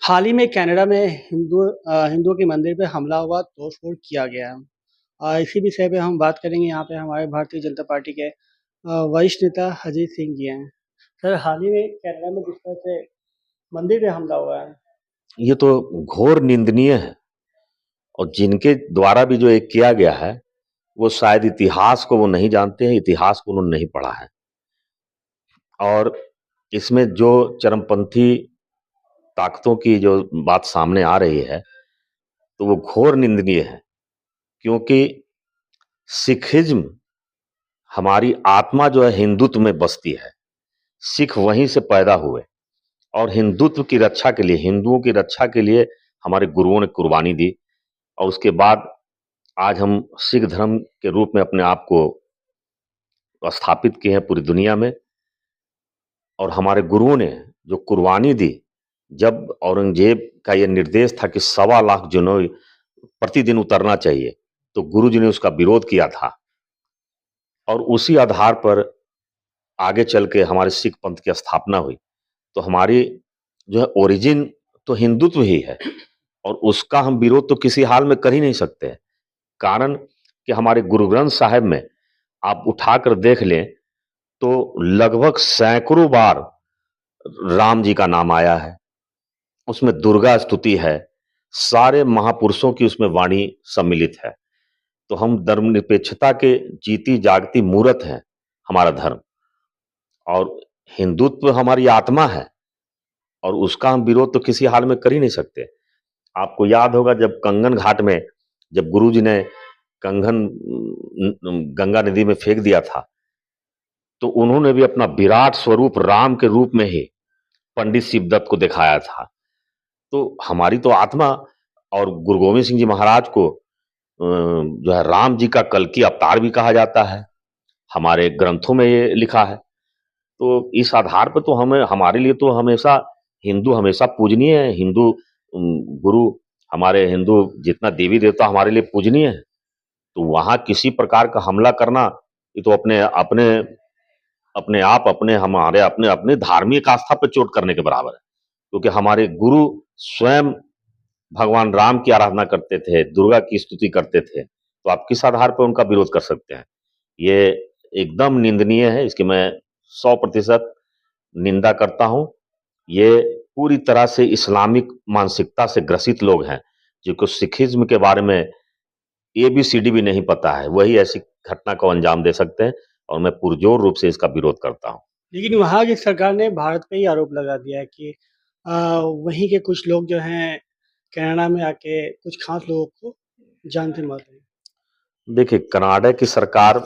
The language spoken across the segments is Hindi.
हाल ही में कनाडा में हिंदुओं के मंदिर पे हमला हुआ, तोड़-फोड़ किया गया। इसी विषय पे हम बात करेंगे। यहाँ पे हमारे भारतीय जनता पार्टी के वरिष्ठ नेता अजीत सिंह जी हैं। सर, हाल ही में कनाडा में जिस तरह से मंदिर पे हमला हुआ है। ये तो घोर निंदनीय है और जिनके द्वारा भी जो ये किया गया है, वो शायद इतिहास को वो नहीं जानते हैं, इतिहास को उन्होंने नहीं पढ़ा है। और इसमें जो चरमपंथी ताकतों की जो बात सामने आ रही है, तो वो घोर निंदनीय है। क्योंकि सिखिज़्म हमारी आत्मा जो है हिंदुत्व में बसती है। सिख वहीं से पैदा हुए और हिंदुत्व की रक्षा के लिए, हिंदुओं की रक्षा के लिए हमारे गुरुओं ने कुर्बानी दी और उसके बाद आज हम सिख धर्म के रूप में अपने आप को स्थापित किए हैं पूरी दुनिया में। और हमारे गुरुओं ने जो कुर्बानी दी, जब औरंगजेब का ये निर्देश था कि 1.25 लाख जौनोई प्रतिदिन उतरना चाहिए, तो गुरुजी ने उसका विरोध किया था और उसी आधार पर आगे चल के हमारे सिख पंथ की स्थापना हुई। तो हमारी जो है ओरिजिन तो हिंदुत्व ही है और उसका हम विरोध तो किसी हाल में कर ही नहीं सकते हैं। कारण कि हमारे गुरु ग्रंथ साहिब में आप उठाकर देख लें तो लगभग सैकड़ों बार राम जी का नाम आया है, उसमें दुर्गा स्तुति है, सारे महापुरुषों की उसमें वाणी सम्मिलित है। तो हम धर्मनिरपेक्षता के जीती जागती मूरत हैं, हमारा धर्म। और हिंदुत्व हमारी आत्मा है और उसका हम विरोध तो किसी हाल में कर ही नहीं सकते। आपको याद होगा जब कंगन घाट में जब गुरुजी ने कंगन गंगा नदी में फेंक दिया था, तो उन्होंने भी अपना विराट स्वरूप राम के रूप में ही पंडित शिवदत्त को दिखाया था। तो हमारी तो आत्मा और गुरु गोविंद सिंह जी महाराज को जो है राम जी का कल्कि अवतार भी कहा जाता है, हमारे ग्रंथों में ये लिखा है। तो इस आधार पर तो हमें हमारे लिए तो हमेशा हिंदू हमेशा पूजनीय है। हिंदू गुरु हमारे हिंदू जितना देवी देवता हमारे लिए पूजनीय है। तो वहाँ किसी प्रकार का हमला करना ये तो अपने अपने अपने आप अपने हमारे अपने अपने धार्मिक आस्था पर चोट करने के बराबर है। क्योंकि हमारे गुरु स्वयं भगवान राम की आराधना करते थे, दुर्गा की स्तुति करते थे। तो आप किस आधार पर उनका विरोध कर सकते हैं? ये एकदम निंदनीय है, इसकी मैं 100% निंदा करता हूं। ये पूरी तरह से इस्लामिक मानसिकता से ग्रसित लोग हैं, जिनको सिखिज्म के बारे में एबीसीडी भी नहीं पता है, वही ऐसी घटना को अंजाम दे सकते हैं और मैं पुरजोर रूप से इसका विरोध करता हूं। लेकिन वहाँ की सरकार ने भारत पे ही आरोप लगा दिया है कि अ, वहीं के कुछ लोग जो हैं कनाडा में आके कुछ खास लोगों को जान से मार रहे हैं। देखिए, कनाडा की सरकार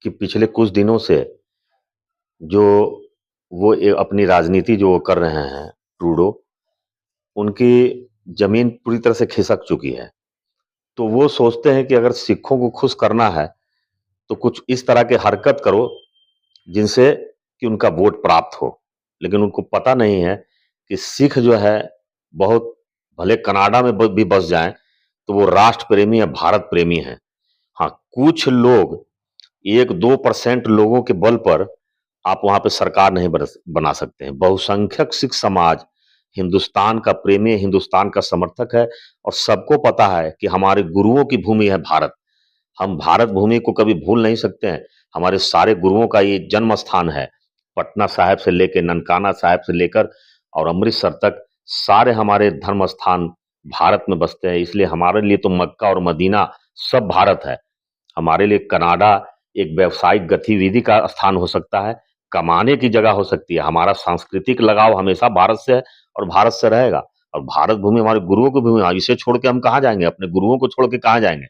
की पिछले कुछ दिनों से जो वो अपनी राजनीति जो वो कर रहे हैं ट्रूडो, उनकी जमीन पूरी तरह से खिसक चुकी है। तो वो सोचते हैं कि अगर सिखों को खुश करना है तो कुछ इस तरह के हरकत करो जिनसे कि उनका वोट प्राप्त हो। लेकिन उनको पता नहीं है कि सिख जो है बहुत भले कनाडा में भी बस जाएं तो वो राष्ट्र प्रेमी या भारत प्रेमी हैं। हाँ, कुछ लोग 1-2% लोगों के बल पर आप वहां पे सरकार नहीं बना सकते हैं। बहुसंख्यक सिख समाज हिंदुस्तान का प्रेमी, हिंदुस्तान का समर्थक है और सबको पता है कि हमारे गुरुओं की भूमि है भारत। हम भारत भूमि को कभी भूल नहीं सकते हैं। हमारे सारे गुरुओं का ये जन्म स्थान है। पटना साहिब से लेकर ननकाना साहिब से लेकर और अमृतसर तक सारे हमारे धर्म स्थान भारत में बसते हैं। इसलिए हमारे लिए तो मक्का और मदीना सब भारत है। हमारे लिए कनाडा एक व्यावसायिक गतिविधि का स्थान हो सकता है, कमाने की जगह हो सकती है। हमारा सांस्कृतिक लगाव हमेशा भारत से है और भारत से रहेगा। और भारत भूमि हमारे गुरुओं की भूमि है। इसे छोड़ के हम कहाँ जाएंगे? अपने गुरुओं को छोड़ के कहाँ जाएंगे?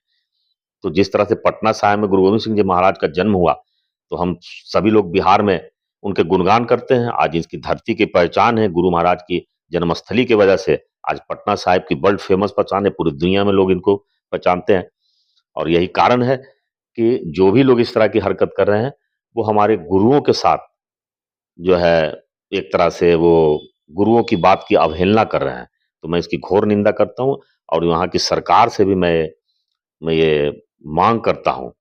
तो जिस तरह से पटना साहिब में गुरु गोविंद सिंह जी महाराज का जन्म हुआ, तो हम सभी लोग बिहार में उनके गुणगान करते हैं। आज इसकी धरती की पहचान है गुरु महाराज की जन्मस्थली की वजह से। आज पटना साहिब की वर्ल्ड फेमस पहचान है, पूरी दुनिया में लोग इनको पहचानते हैं। और यही कारण है कि जो भी लोग इस तरह की हरकत कर रहे हैं, वो हमारे गुरुओं के साथ जो है एक तरह से वो गुरुओं की बात की अवहेलना कर रहे हैं। तो मैं इसकी घोर निंदा करता हूँ और वहाँ की सरकार से भी मैं ये मांग करता हूँ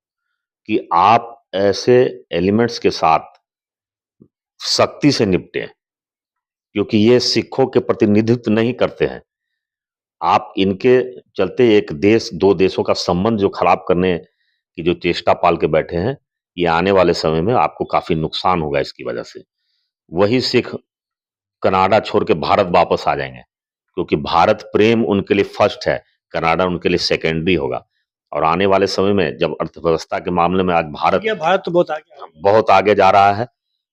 कि आप ऐसे एलिमेंट्स के साथ सख्ती से निपटें। क्योंकि ये सिखों के प्रतिनिधित्व नहीं करते हैं। आप इनके चलते एक देश, दो देशों का संबंध जो खराब करने की जो चेष्टा पाल के बैठे हैं, ये आने वाले समय में आपको काफी नुकसान होगा इसकी वजह से। वही सिख कनाडा छोड़ के भारत वापस आ जाएंगे, क्योंकि भारत प्रेम उनके लिए फर्स्ट है, कनाडा उनके लिए सेकेंडरी होगा। और आने वाले समय में जब अर्थव्यवस्था के मामले में आज भारत ये भारत तो बहुत आगे आ गया। बहुत आगे जा रहा है,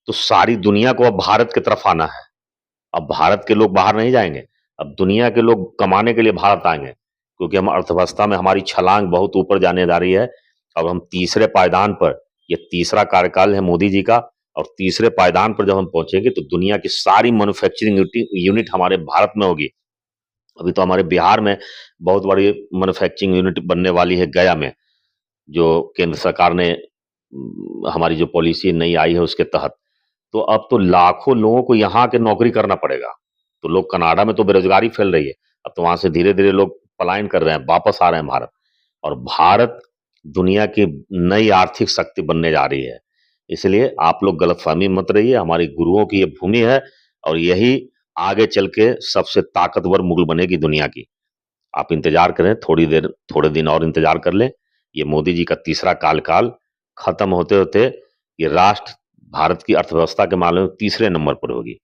तो सारी दुनिया को अब भारत की तरफ आना है। अब भारत के लोग बाहर नहीं जाएंगे, अब दुनिया के लोग कमाने के लिए भारत आएंगे, क्योंकि हम अर्थव्यवस्था में हमारी छलांग बहुत ऊपर जाने जा रही है। अब हम तीसरे पायदान पर, ये तीसरा कार्यकाल है मोदी जी का, और तीसरे पायदान पर जब हम पहुंचेंगे तो दुनिया की सारी मैन्युफैक्चरिंग यूनिट हमारे भारत में होगी। अभी तो हमारे बिहार में बहुत बड़ी मैन्युफैक्चरिंग यूनिट बनने वाली है गया में, जो केंद्र सरकार ने हमारी जो पॉलिसी नई आई है उसके तहत। तो अब तो लाखों लोगों को यहाँ के नौकरी करना पड़ेगा। तो लोग कनाडा में तो बेरोजगारी फैल रही है, अब तो वहां से धीरे धीरे लोग पलायन कर रहे हैं, वापस आ रहे हैं भारत। और भारत दुनिया की नई आर्थिक शक्ति बनने जा रही है। इसलिए आप लोग गलतफहमी मत रहिए, हमारी गुरुओं की ये भूमि है, और यही आगे चल के सबसे ताकतवर मुल्क बनेगी दुनिया की। आप इंतजार करें, थोड़े दिन और इंतजार कर लें। ये मोदी जी का तीसरा कार्यकाल खत्म होते होते ये राष्ट्र भारत की अर्थव्यवस्था के मामले में तीसरे नंबर पर होगी।